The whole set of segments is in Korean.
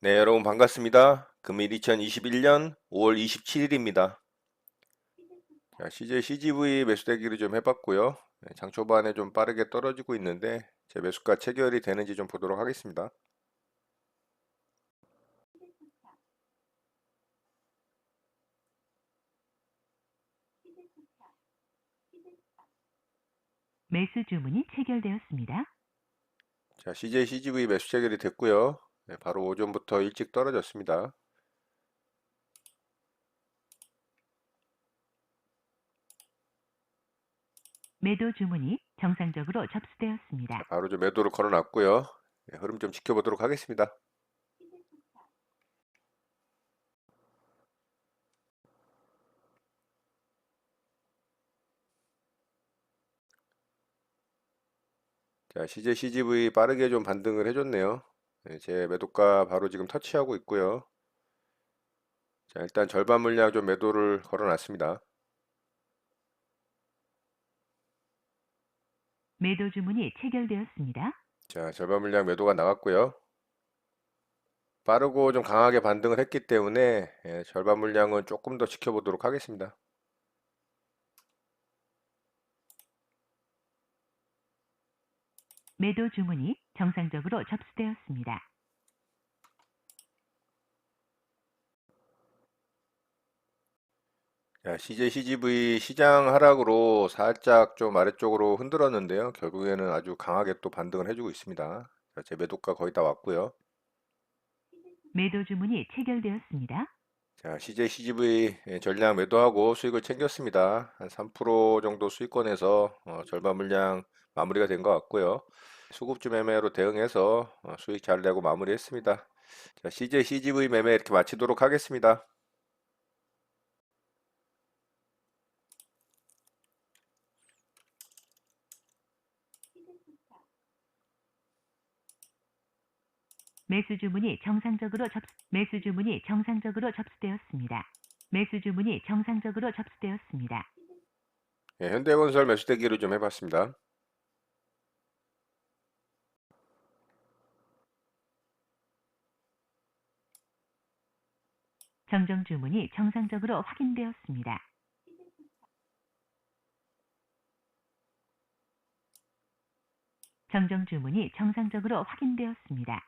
네, 여러분 반갑습니다. 금일 2021년 5월 27일입니다. 자, CJ CGV 매수대기를 좀 해봤고요. 네, 장 초반에 좀 빠르게 떨어지고 있는데 제 매수가 체결이 되는지 좀 보도록 하겠습니다. 매수 주문이 체결되었습니다. 자, CJ CGV 매수 체결이 됐고요. 네, 바로 오전부터 일찍 떨어졌습니다. 매도 주문이 정상적으로 자, 접수되었습니다. 바로 좀 매도를 걸어놨고요. 네, 흐름 좀 지켜보도록 하겠습니다. 자, CJ CGV 빠르게 좀 반등을 해줬네요. 네, 제 매도가 바로 지금 터치하고 있고요. 자, 일단 절반 물량 좀 매도를 걸어놨습니다. 매도 주문이 체결되었습니다. 자, 절반 물량 매도가 나갔고요. 빠르고 좀 강하게 반등을 했기 때문에 절반 물량은 조금 더 지켜보도록 하겠습니다. 매도 주문이 정상적으로 접수되었습니다. 자, CJ CGV 시장 하락으로 살짝 좀 아래쪽으로 흔들었는데요. 결국에는 아주 강하게 또 반등을 해주고 있습니다. 자, 제 매도가 거의 다 왔고요. 매도 주문이 체결되었습니다. 자, CJ CGV 전량 매도하고 수익을 챙겼습니다. 한 3% 정도 수익권에서 절반 물량 마무리가 된 것 같고요. 수급주 매매로 대응해서 수익 잘 내고 마무리했습니다. 자, CJ CGV 매매 이렇게 마치도록 하겠습니다. 매수 주문이 정상적으로 접수되었습니다. 매수 주문이 정상적으로 접수되었습니다. 현대건설 매수대기를 좀 해봤습니다. 정정 주문이 정상적으로 확인되었습니다. 정정 주문이 정상적으로 확인되었습니다.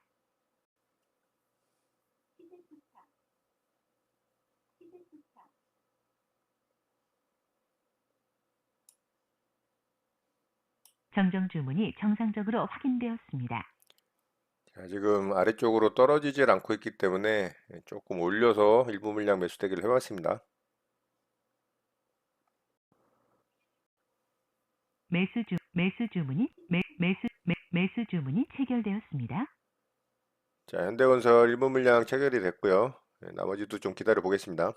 정정 주문이 정상적으로 확인되었습니다. 자, 지금 아래쪽으로 떨어지질 않고 있기 때문에 조금 올려서 일부 물량 매수대기를 해봤습니다. 매수 주문이 체결되었습니다. 자, 현대건설 일부 물량 체결이 됐고요. 나머지도 좀 기다려 보겠습니다.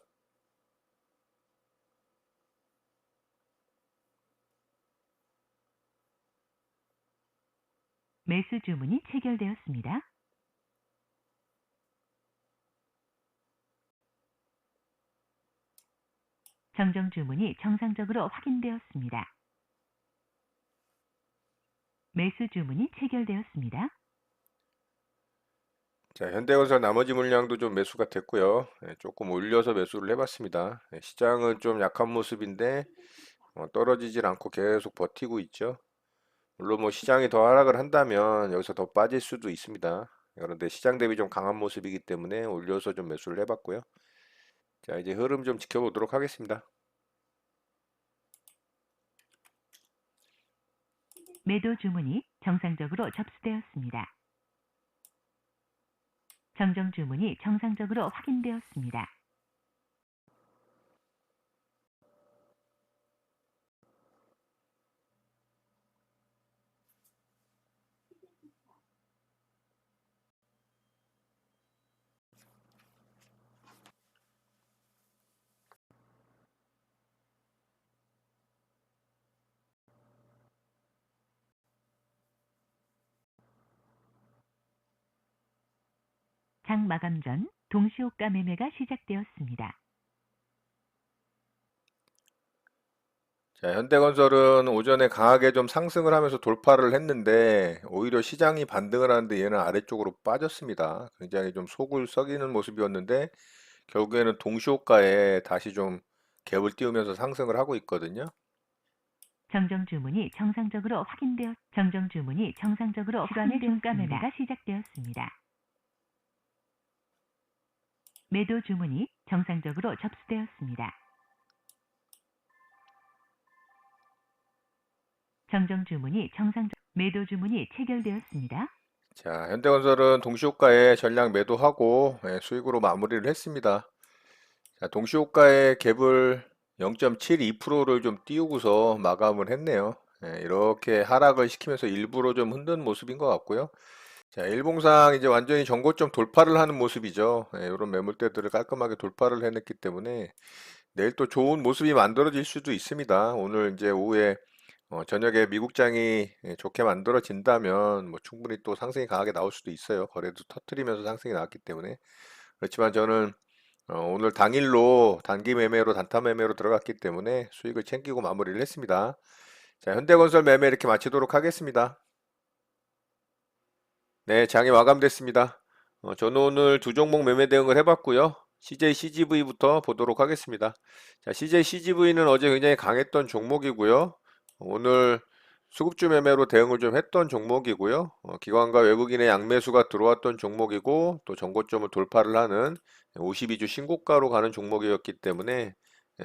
매수 주문이 체결되었습니다. 정정 주문이 정상적으로 확인되었습니다. 매수 주문이 체결되었습니다. 자, 현대건설 나머지 물량도 좀 매수가 됐고요. 조금 올려서 매수를 해봤습니다. 시장은 좀 약한 모습인데 떨어지질 않고 계속 버티고 있죠. 물론 뭐 시장이 더 하락을 한다면 여기서 더 빠질 수도 있습니다. 그런데 시장 대비 좀 강한 모습이기 때문에 올려서 좀 매수를 해봤고요. 자, 이제 흐름 좀 지켜보도록 하겠습니다. 매도 주문이 정상적으로 접수되었습니다. 정정 주문이 정상적으로 확인되었습니다. 장 마감 전 동시호가 매매가 시작되었습니다. 자, 현대건설은 오전에 강하게 좀 상승을 하면서 돌파를 했는데 오히려 시장이 반등을 하는데 얘는 아래쪽으로 빠졌습니다. 굉장히 좀 속을 썩이는 모습이었는데 결국에는 동시호가에 다시 좀 갭을 띄우면서 상승을 하고 있거든요. 정정 주문이 정상적으로 시간의 중가 매매가 시작되었습니다. 매도 주문이 정상적으로 접수되었습니다. 매도 주문이 체결되었습니다. 자, 현대건설은 동시호가에 전량 매도하고 수익으로 마무리를 했습니다. 자, 동시호가의 갭을 0.72%를 좀 띄우고서 마감을 했네요. 이렇게 하락을 시키면서 일부러 좀 흔든 모습인 것 같고요. 자, 일봉상 이제 완전히 전고점 돌파를 하는 모습이죠. 이런 매물대들을 깔끔하게 돌파를 해냈기 때문에 내일 또 좋은 모습이 만들어질 수도 있습니다. 오늘 이제 오후에 저녁에 미국장이 좋게 만들어진다면 뭐 충분히 또 상승이 강하게 나올 수도 있어요. 거래도 터트리면서 상승이 나왔기 때문에. 그렇지만 저는 오늘 당일로 단기 매매로 단타 매매로 들어갔기 때문에 수익을 챙기고 마무리를 했습니다. 자, 현대건설 매매 이렇게 마치도록 하겠습니다. 네, 장이 마감됐습니다. 저는 오늘 두 종목 매매 대응을 해봤고요. CJ CGV부터 보도록 하겠습니다. 자, CJ CGV는 어제 굉장히 강했던 종목이고요. 오늘 수급주 매매로 대응을 좀 했던 종목이고요. 기관과 외국인의 양매수가 들어왔던 종목이고 또 전고점을 돌파를 하는 52주 신고가로 가는 종목이었기 때문에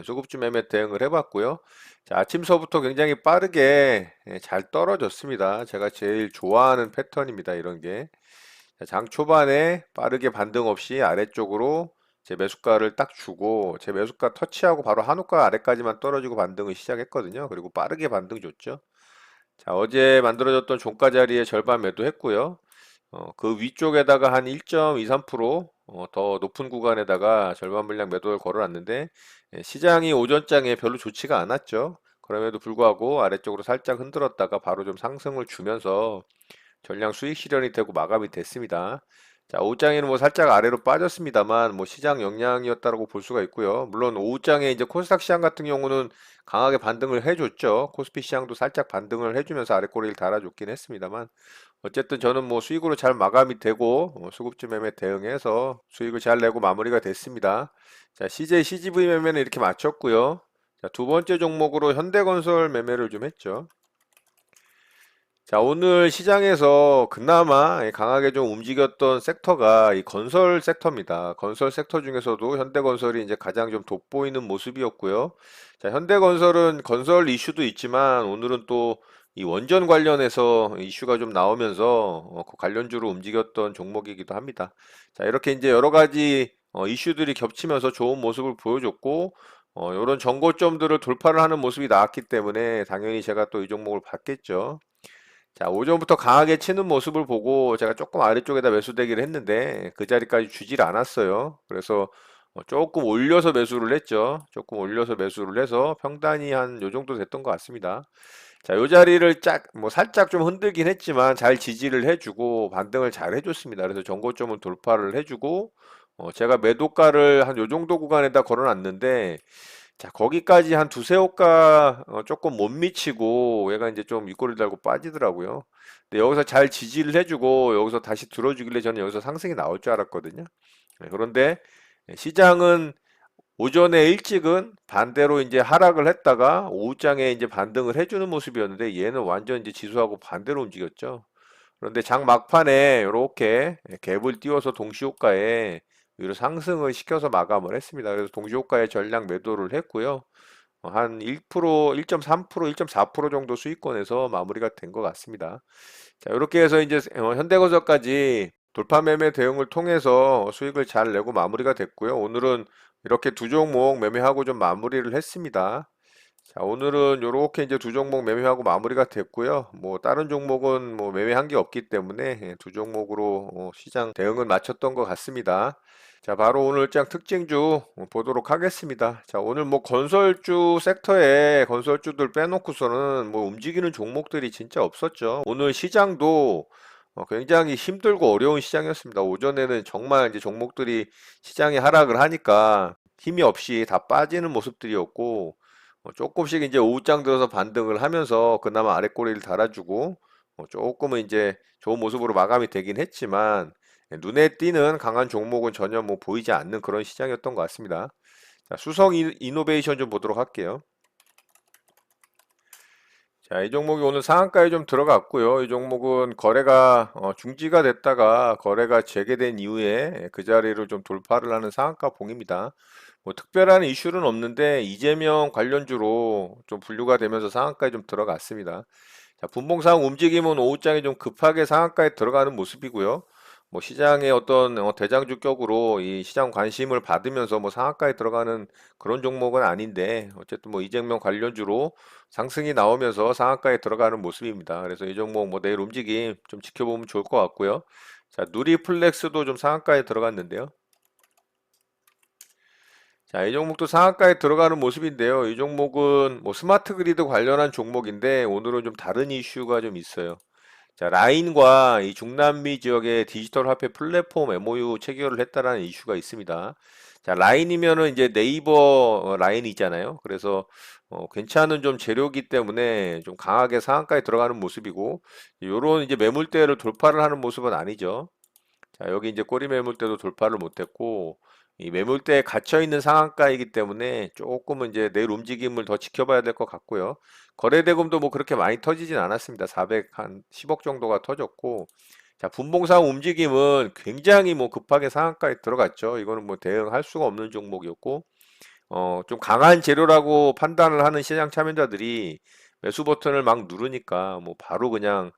수급주 매매 대응을 해봤고요. 자, 아침서부터 굉장히 빠르게 잘 떨어졌습니다. 제가 제일 좋아하는 패턴입니다. 이런 게. 자, 장 초반에 빠르게 반등 없이 아래쪽으로 제 매수가를 딱 주고 제 매수가 터치하고 바로 한우가 아래까지만 떨어지고 반등을 시작했거든요. 그리고 빠르게 반등 줬죠. 자, 어제 만들어졌던 종가 자리에 절반 매도했고요. 그 위쪽에다가 한 1.23% 더 높은 구간에다가 절반 물량 매도를 걸어놨는데 시장이 오전장에 별로 좋지가 않았죠. 그럼에도 불구하고 아래쪽으로 살짝 흔들었다가 바로 좀 상승을 주면서 전량 수익 실현이 되고 마감이 됐습니다. 자, 오후장에는 뭐 살짝 아래로 빠졌습니다만 뭐 시장 영향이었다고 볼 수가 있고요. 물론 오후장에 이제 코스닥 시장 같은 경우는 강하게 반등을 해줬죠. 코스피 시장도 살짝 반등을 해주면서 아래꼬리를 달아줬긴 했습니다만 어쨌든 저는 뭐 수익으로 잘 마감이 되고 수급주 매매 대응해서 수익을 잘 내고 마무리가 됐습니다. 자, CJ CGV 매매는 이렇게 마쳤고요. 자, 두 번째 종목으로 현대건설 매매를 좀 했죠. 자, 오늘 시장에서 그나마 강하게 좀 움직였던 섹터가 이 건설 섹터입니다. 건설 섹터 중에서도 현대건설이 이제 가장 좀 돋보이는 모습이었고요. 자, 현대건설은 건설 이슈도 있지만 오늘은 또 이 원전 관련해서 이슈가 좀 나오면서 그 관련주로 움직였던 종목이기도 합니다. 자, 이렇게 이제 여러 가지 이슈들이 겹치면서 좋은 모습을 보여줬고, 이런 정고점들을 돌파를 하는 모습이 나왔기 때문에 당연히 제가 또 이 종목을 봤겠죠. 자, 오전부터 강하게 치는 모습을 보고 제가 조금 아래쪽에다 매수대기를 했는데 그 자리까지 주질 않았어요. 그래서 조금 올려서 매수를 했죠. 조금 올려서 매수를 해서 평단이 한 요 정도 됐던 것 같습니다. 자, 요 자리를 뭐 살짝 좀 흔들긴 했지만 잘 지지를 해주고 반등을 잘 해줬습니다. 그래서 정고점은 돌파를 해주고 제가 매도가를 한 요 정도 구간에다 걸어놨는데 자, 거기까지 한 두세 호가 조금 못 미치고 얘가 이제 좀 윗꼬리를 달고 빠지더라고요. 근데 여기서 잘 지지를 해주고 여기서 다시 들어주길래 저는 여기서 상승이 나올 줄 알았거든요. 그런데 시장은 오전에 일찍은 반대로 이제 하락을 했다가 오후장에 이제 반등을 해주는 모습이었는데 얘는 완전 이제 지수하고 반대로 움직였죠. 그런데 장 막판에 이렇게 갭을 띄워서 동시호가에 위로 상승을 시켜서 마감을 했습니다. 그래서 동시호가에 전량 매도를 했고요. 한 1%, 1.3%, 1.4% 정도 수익권에서 마무리가 된 것 같습니다. 자, 이렇게 해서 이제 현대건설까지 돌파 매매 대응을 통해서 수익을 잘 내고 마무리가 됐고요. 오늘은 이렇게 두 종목 매매하고 좀 마무리를 했습니다. 자, 오늘은 요렇게 이제 두 종목 매매하고 마무리가 됐고요. 뭐 다른 종목은 뭐 매매한 게 없기 때문에 두 종목으로 시장 대응을 마쳤던 것 같습니다. 자, 바로 오늘장 특징주 보도록 하겠습니다. 자, 오늘 뭐 건설주 섹터에 건설주들 빼놓고서는 뭐 움직이는 종목들이 진짜 없었죠. 오늘 시장도 굉장히 힘들고 어려운 시장이었습니다. 오전에는 정말 이제 종목들이 시장이 하락을 하니까 힘이 없이 다 빠지는 모습들이었고, 조금씩 이제 오후장 들어서 반등을 하면서 그나마 아래 꼬리를 달아주고 조금은 이제 좋은 모습으로 마감이 되긴 했지만 눈에 띄는 강한 종목은 전혀 뭐 보이지 않는 그런 시장이었던 것 같습니다. 자, 이노베이션 좀 보도록 할게요. 자, 이 종목이 오늘 상한가에 좀 들어갔고요. 이 종목은 거래가 중지가 됐다가 거래가 재개된 이후에 그 자리를 좀 돌파를 하는 상한가 봉입니다. 뭐 특별한 이슈는 없는데 이재명 관련주로 좀 분류가 되면서 상한가에 좀 들어갔습니다. 자, 분봉상 움직임은 오후장에 좀 급하게 상한가에 들어가는 모습이고요. 뭐 시장의 어떤 대장주격으로 이 시장 관심을 받으면서 뭐 상한가에 들어가는 그런 종목은 아닌데 어쨌든 뭐 이재명 관련주로 상승이 나오면서 상한가에 들어가는 모습입니다. 그래서 이 종목 뭐 내일 움직임 좀 지켜보면 좋을 것 같고요. 자, 누리플렉스도 좀 상한가에 들어갔는데요. 자, 이 종목도 상한가에 들어가는 모습인데요. 이 종목은 뭐 스마트 그리드 관련한 종목인데 오늘은 좀 다른 이슈가 좀 있어요. 자, 라인과 이 중남미 지역의 디지털 화폐 플랫폼 MOU 체결을 했다라는 이슈가 있습니다. 자, 라인이면은 이제 네이버 라인이잖아요. 그래서 괜찮은 좀 재료기 때문에 좀 강하게 상한가에 들어가는 모습이고, 요런 이제 매물대를 돌파를 하는 모습은 아니죠. 자, 여기 이제 꼬리 매물대도 돌파를 못했고, 이 매물대에 갇혀 있는 상한가이기 때문에 조금은 이제 내일 움직임을 더 지켜봐야 될 것 같고요. 거래 대금도 뭐 그렇게 많이 터지진 않았습니다. 410억 정도가 터졌고, 자, 분봉상 움직임은 굉장히 뭐 급하게 상한가에 들어갔죠. 이거는 뭐 대응할 수가 없는 종목이었고, 좀 강한 재료라고 판단을 하는 시장 참여자들이 매수 버튼을 막 누르니까 뭐 바로 그냥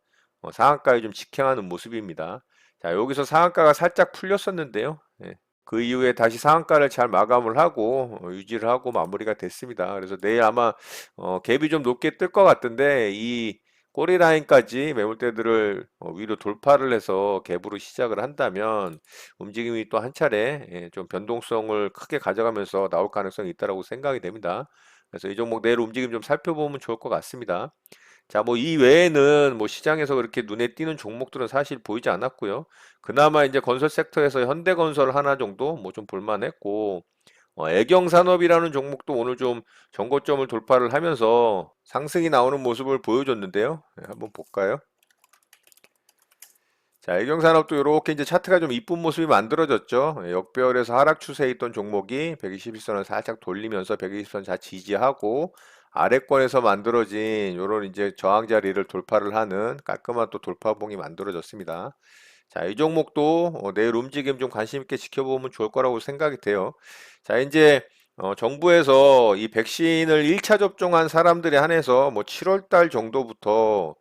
상한가에 좀 직행하는 모습입니다. 자, 여기서 상한가가 살짝 풀렸었는데요. 예. 그 이후에 다시 상한가를 잘 마감을 하고 유지를 하고 마무리가 됐습니다. 그래서 내일 아마 갭이 좀 높게 뜰 것 같은데 이 꼬리 라인까지 매물대들을 위로 돌파를 해서 갭으로 시작을 한다면 움직임이 또 한 차례 좀 변동성을 크게 가져가면서 나올 가능성이 있다고 생각이 됩니다. 그래서 이 종목 내일 움직임 좀 살펴보면 좋을 것 같습니다. 자, 뭐 이 외에는 뭐 시장에서 그렇게 눈에 띄는 종목들은 사실 보이지 않았고요. 그나마 이제 건설 섹터에서 현대건설 하나 정도 뭐 좀 볼만했고, 애경산업이라는 종목도 오늘 좀 전고점을 돌파를 하면서 상승이 나오는 모습을 보여줬는데요. 네, 한번 볼까요? 자, 애경산업도 이렇게 이제 차트가 좀 이쁜 모습이 만들어졌죠. 역배열에서 하락 추세에 있던 종목이 121선을 살짝 돌리면서 120선 자 지지하고 아래권에서 만들어진 이런 이제 저항 자리를 돌파를 하는 깔끔한 또 돌파봉이 만들어졌습니다. 자, 이 종목도 내일 움직임 좀 관심 있게 지켜보면 좋을 거라고 생각이 돼요. 자, 이제 정부에서 이 백신을 1차 접종한 사람들에 한해서 뭐 7월 달 정도부터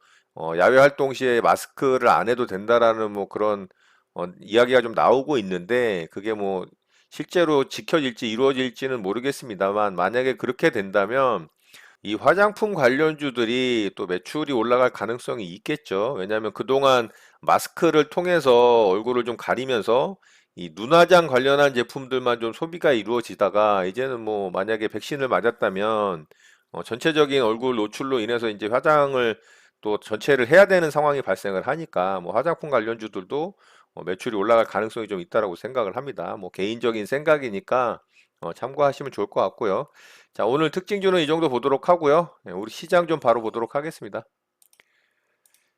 야외 활동 시에 마스크를 안 해도 된다라는 뭐 그런 이야기가 좀 나오고 있는데 그게 뭐 실제로 지켜질지 이루어질지는 모르겠습니다만 만약에 그렇게 된다면 이 화장품 관련주들이 또 매출이 올라갈 가능성이 있겠죠. 왜냐하면 그동안 마스크를 통해서 얼굴을 좀 가리면서 이 눈화장 관련한 제품들만 좀 소비가 이루어지다가 이제는 뭐 만약에 백신을 맞았다면 전체적인 얼굴 노출로 인해서 이제 화장을 또 전체를 해야 되는 상황이 발생을 하니까 뭐 화장품 관련주들도 매출이 올라갈 가능성이 좀 있다라고 생각을 합니다. 뭐 개인적인 생각이니까 참고하시면 좋을 것 같고요. 자, 오늘 특징주는 이 정도 보도록 하고요. 우리 시장 좀 바로 보도록 하겠습니다.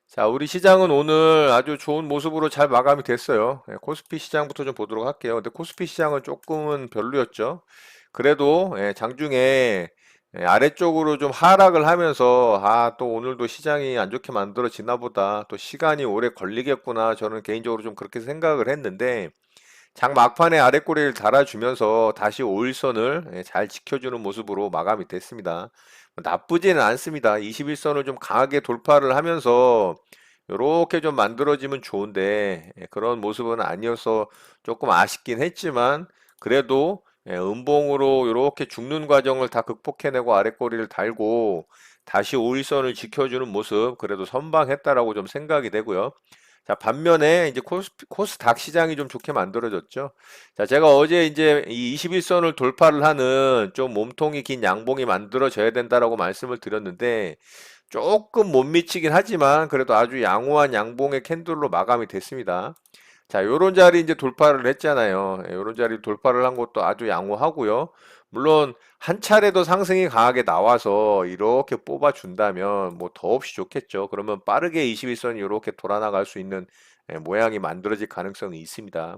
자, 우리 시장은 오늘 아주 좋은 모습으로 잘 마감이 됐어요. 코스피 시장부터 좀 보도록 할게요. 근데 코스피 시장은 조금은 별로였죠. 그래도 장중에 아래쪽으로 좀 하락을 하면서 또 오늘도 시장이 안 좋게 만들어지나 보다. 또 시간이 오래 걸리겠구나. 저는 개인적으로 좀 그렇게 생각을 했는데 장 막판에 아랫꼬리를 달아주면서 다시 5일선을 잘 지켜주는 모습으로 마감이 됐습니다. 뭐 나쁘지는 않습니다. 21선을 좀 강하게 돌파를 하면서 이렇게 좀 만들어지면 좋은데 그런 모습은 아니어서 조금 아쉽긴 했지만 그래도 음봉으로 이렇게 죽는 과정을 다 극복해내고 아랫꼬리를 달고 다시 5일선을 지켜주는 모습 그래도 선방했다라고 좀 생각이 되고요. 자, 반면에 이제 코스닥 시장이 좀 좋게 만들어졌죠. 자, 제가 어제 이제 이 21선을 돌파를 하는 좀 몸통이 긴 양봉이 만들어져야 된다라고 말씀을 드렸는데 조금 못 미치긴 하지만 그래도 아주 양호한 양봉의 캔들로 마감이 됐습니다. 자, 요런 자리 이제 돌파를 했잖아요. 요런 자리 돌파를 한 것도 아주 양호하고요. 물론 한 차례도 상승이 강하게 나와서 이렇게 뽑아준다면 뭐 더없이 좋겠죠. 그러면 빠르게 21선이 이렇게 돌아나갈 수 있는 모양이 만들어질 가능성이 있습니다.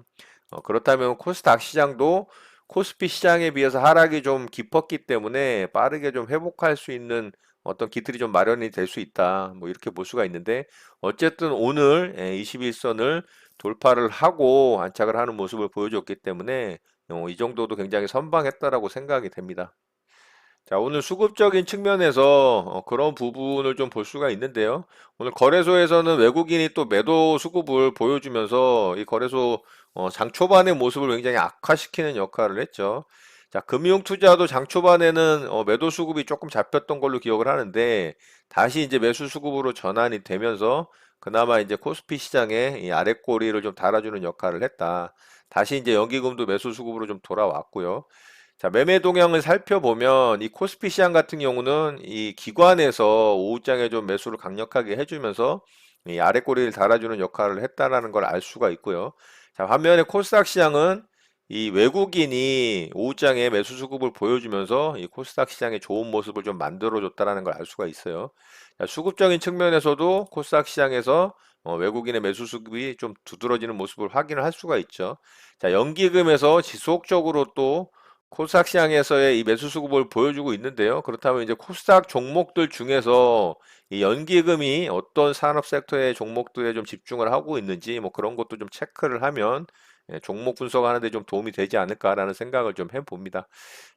그렇다면 코스닥 시장도 코스피 시장에 비해서 하락이 좀 깊었기 때문에 빠르게 좀 회복할 수 있는 어떤 기틀이 좀 마련이 될 수 있다. 뭐 이렇게 볼 수가 있는데 어쨌든 오늘 21선을 돌파를 하고 안착을 하는 모습을 보여줬기 때문에 이 정도도 굉장히 선방했다라고 생각이 됩니다. 자, 오늘 수급적인 측면에서 그런 부분을 좀 볼 수가 있는데요. 오늘 거래소에서는 외국인이 또 매도 수급을 보여주면서 이 거래소 장 초반의 모습을 굉장히 악화시키는 역할을 했죠. 자, 금융투자도 장 초반에는 매도 수급이 조금 잡혔던 걸로 기억을 하는데 다시 이제 매수 수급으로 전환이 되면서 그나마 이제 코스피 시장에 이 아랫꼬리를 좀 달아주는 역할을 했다. 다시 이제 연기금도 매수 수급으로 좀 돌아왔고요. 자, 매매 동향을 살펴보면 이 코스피 시장 같은 경우는 이 기관에서 오후장에 좀 매수를 강력하게 해주면서 이 아랫꼬리를 달아주는 역할을 했다라는 걸 알 수가 있고요. 자, 반면에 코스닥 시장은 이 외국인이 오후장에 매수 수급을 보여주면서 이 코스닥 시장의 좋은 모습을 좀 만들어줬다라는 걸 알 수가 있어요. 자, 수급적인 측면에서도 코스닥 시장에서 외국인의 매수 수급이 좀 두드러지는 모습을 확인을 할 수가 있죠. 자, 연기금에서 지속적으로 또 코스닥 시장에서의 이 매수 수급을 보여주고 있는데요. 그렇다면 이제 코스닥 종목들 중에서 이 연기금이 어떤 산업 섹터의 종목들에 좀 집중을 하고 있는지 뭐 그런 것도 좀 체크를 하면 종목 분석하는 데 좀 도움이 되지 않을까라는 생각을 좀 해봅니다.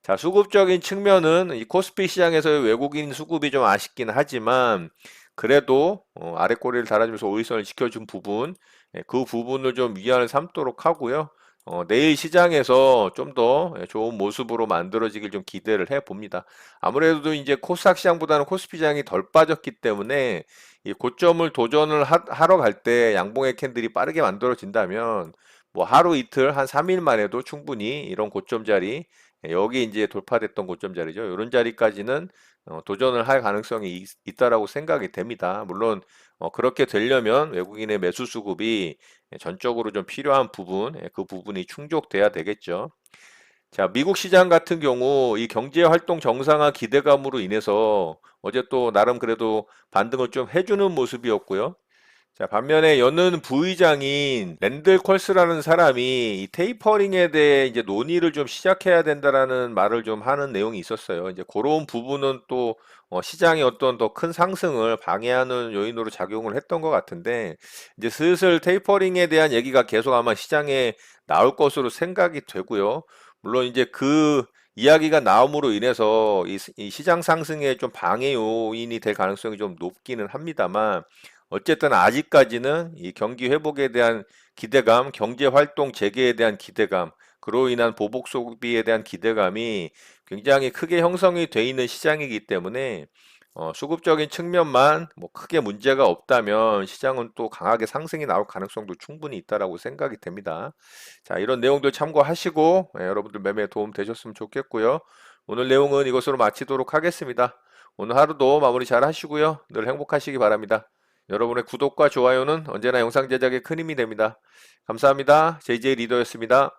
자, 수급적인 측면은 이 코스피 시장에서의 외국인 수급이 좀 아쉽긴 하지만 그래도 아랫꼬리를 달아주면서 오일선을 지켜준 부분, 그 부분을 좀 위안을 삼도록 하고요. 내일 시장에서 좀 더 좋은 모습으로 만들어지길 좀 기대를 해 봅니다. 아무래도 이제 코스닥 시장보다는 코스피 시장이 덜 빠졌기 때문에 이 고점을 도전을 하러 갈 때 양봉의 캔들이 빠르게 만들어진다면 뭐 하루 이틀 한 3일만 해도 충분히 이런 고점 자리 여기 이제 돌파됐던 고점 자리죠. 이런 자리까지는 도전을 할 가능성이 있다라고 생각이 됩니다. 물론 그렇게 되려면 외국인의 매수 수급이 전적으로 좀 필요한 부분, 그 부분이 충족돼야 되겠죠. 자, 미국 시장 같은 경우 이 경제 활동 정상화 기대감으로 인해서 어제 또 나름 그래도 반등을 좀 해주는 모습이었고요. 자, 반면에 여는 부의장인 랜들 컬스라는 사람이 이 테이퍼링에 대해 이제 논의를 좀 시작해야 된다라는 말을 좀 하는 내용이 있었어요. 이제 그런 부분은 또 시장의 어떤 더 큰 상승을 방해하는 요인으로 작용을 했던 것 같은데 이제 슬슬 테이퍼링에 대한 얘기가 계속 아마 시장에 나올 것으로 생각이 되고요. 물론 이제 그 이야기가 나옴으로 인해서 이 시장 상승에 좀 방해 요인이 될 가능성이 좀 높기는 합니다만 어쨌든 아직까지는 이 경기 회복에 대한 기대감, 경제 활동 재개에 대한 기대감, 그로 인한 보복 소비에 대한 기대감이 굉장히 크게 형성이 돼 있는 시장이기 때문에 수급적인 측면만 뭐 크게 문제가 없다면 시장은 또 강하게 상승이 나올 가능성도 충분히 있다라고 생각이 됩니다. 자, 이런 내용들 참고하시고 여러분들 매매에 도움 되셨으면 좋겠고요. 오늘 내용은 이것으로 마치도록 하겠습니다. 오늘 하루도 마무리 잘 하시고요. 늘 행복하시기 바랍니다. 여러분의 구독과 좋아요는 언제나 영상 제작에 큰 힘이 됩니다. 감사합니다. JJ 리더였습니다.